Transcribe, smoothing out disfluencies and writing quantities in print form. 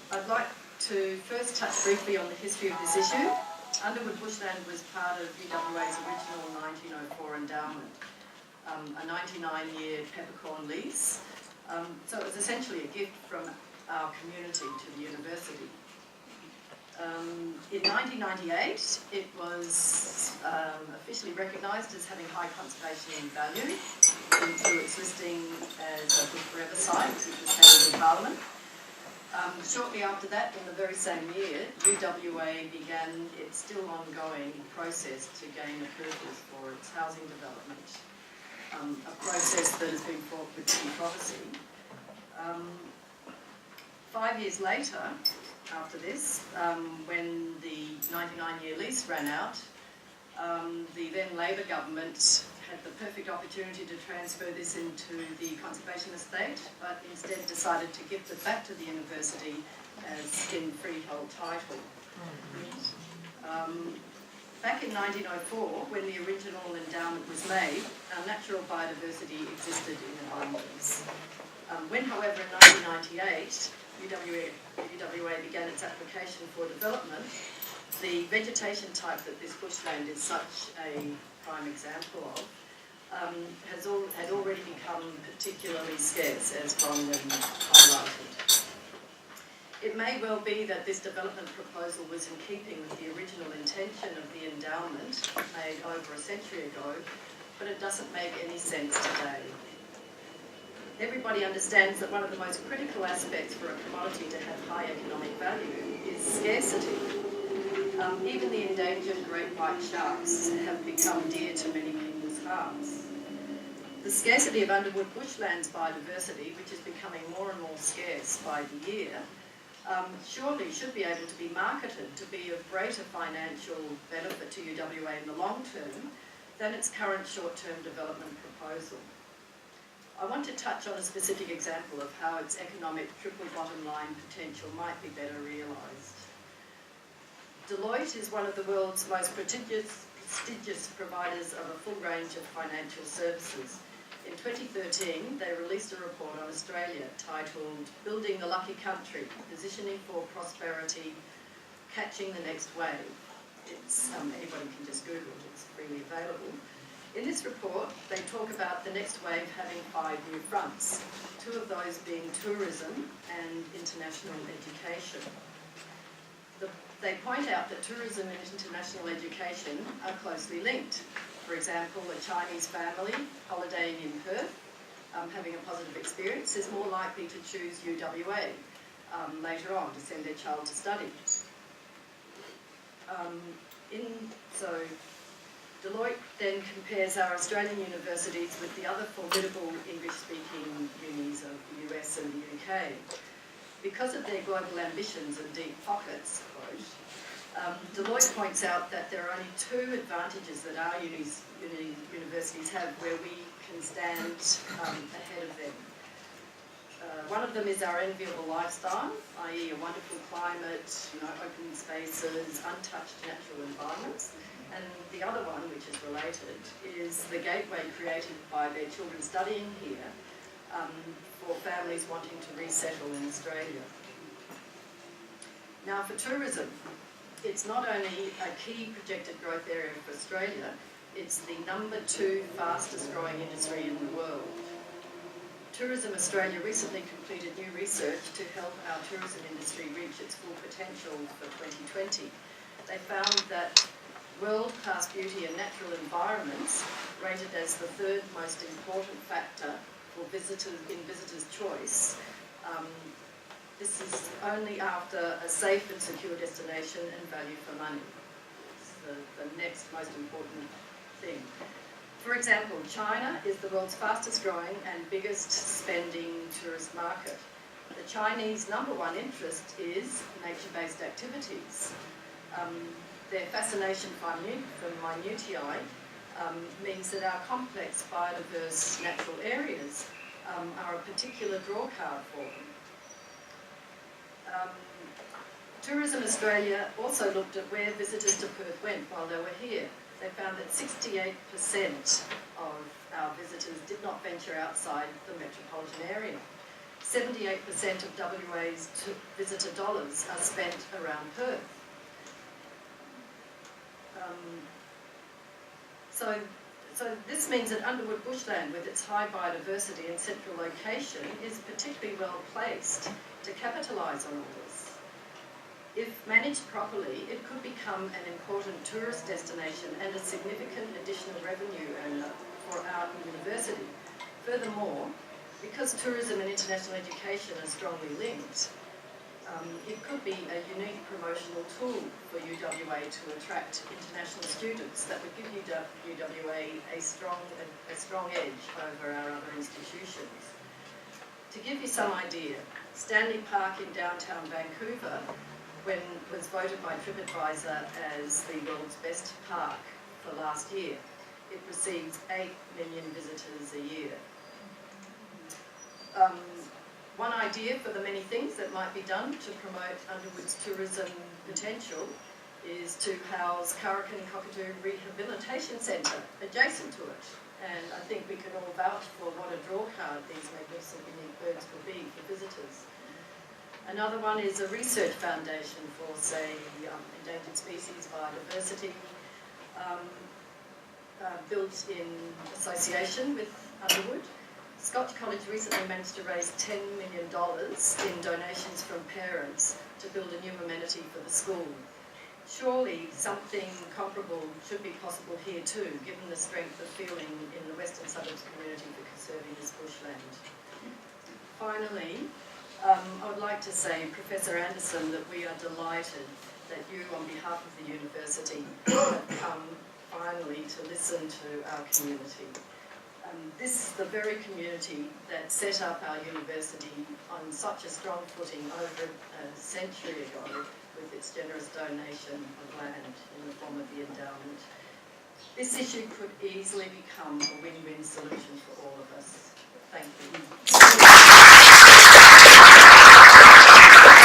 I'd like to first touch briefly on the history of this issue. Underwood Bushland was part of UWA's original 1904 endowment, a 99-year peppercorn lease. So it was essentially a gift from our community to the university. In 1998, it was officially recognised as having high conservation value through its listing as a Good Forever site, which was held in Parliament. Shortly after that, in the very same year, UWA began its still ongoing process to gain approvals for its housing development, a process that has been fraught with controversy. 5 years later, after this, when the 99-year lease ran out, the then Labor government had the perfect opportunity to transfer this into the conservation estate, but instead decided to gift it back to the university as in freehold title. Back in 1904, when the original endowment was made, our natural biodiversity existed in abundance. When, however, in 1998, UWA began its application for development, the vegetation type that this bushland is such a prime example of had already become particularly scarce, as Bronwyn highlighted. It may well be that this development proposal was in keeping with the original intention of the endowment made over a century ago, but it doesn't make any sense today. Everybody understands that one of the most critical aspects for a commodity to have high economic value is scarcity. Even the endangered great white sharks have become dear to many people's hearts. The scarcity of Underwood Bushland's biodiversity, which is becoming more and more scarce by the year, surely should be able to be marketed to be of greater financial benefit to UWA in the long term than its current short-term development proposal. I want to touch on a specific example of how its economic triple bottom line potential might be better realised. Deloitte is one of the world's most prestigious providers of a full range of financial services. In 2013, they released a report on Australia titled Building the Lucky Country, Positioning for Prosperity, Catching the Next Wave. It's, anybody can just Google it, it's freely available. In this report, they talk about the next wave having 5 new fronts, 2 of those being tourism and international education. They point out that tourism and international education are closely linked. For example, a Chinese family holidaying in Perth, having a positive experience, is more likely to choose UWA later on to send their child to study. So Deloitte then compares our Australian universities with the other formidable English-speaking unis of the US and the UK. Because of their global ambitions and deep pockets, quote, Deloitte points out that there are only 2 advantages that our universities have where we can stand ahead of them. One of them is our enviable lifestyle, i.e. a wonderful climate, open spaces, untouched natural environments. And the other one, which is related, is the gateway created by their children studying here for families wanting to resettle in Australia. Now for tourism, it's not only a key projected growth area for Australia, it's the number 2 fastest growing industry in the world. Tourism Australia recently completed new research to help our tourism industry reach its full potential for 2020. They found that world-class beauty and natural environments, rated as the 3rd most important factor for visitors' choice. This is only after a safe and secure destination and value for money. It's the next most important thing. For example, China is the world's fastest growing and biggest spending tourist market. The Chinese #1 interest is nature-based activities. Their fascination for minutiae means that our complex, biodiverse natural areas are a particular drawcard for them. Tourism Australia also looked at where visitors to Perth went while they were here. They found that 68% of our visitors did not venture outside the metropolitan area. 78% of WA's visitor dollars are spent around Perth. So this means that Underwood Bushland, with its high biodiversity and central location, is particularly well placed to capitalise on all this. If managed properly, it could become an important tourist destination and a significant additional revenue earner for our university. Furthermore, because tourism and international education are strongly linked, it could be a unique promotional tool for UWA to attract international students that would give UWA a strong edge over our other institutions. To give you some idea, Stanley Park in downtown Vancouver, was voted by TripAdvisor as the world's best park for last year. It receives 8 million visitors a year. One idea for the many things that might be done to promote Underwood's tourism potential is to house Currican Cockatoo Rehabilitation Centre adjacent to it. And I think we can all vouch for what a draw card these magnificent unique birds will be for visitors. Another one is a research foundation for, say, endangered species biodiversity, built in association with Underwood. Scotch College recently managed to raise $10 million in donations from parents to build a new amenity for the school. Surely something comparable should be possible here too, given the strength of feeling in the Western Suburbs community for conserving this bushland. Finally, I would like to say, Professor Anderson, that we are delighted that you, on behalf of the university, have come finally to listen to our community. This is the very community that set up our university on such a strong footing over a century ago with its generous donation of land in the form of the endowment. This issue could easily become a win-win solution for all of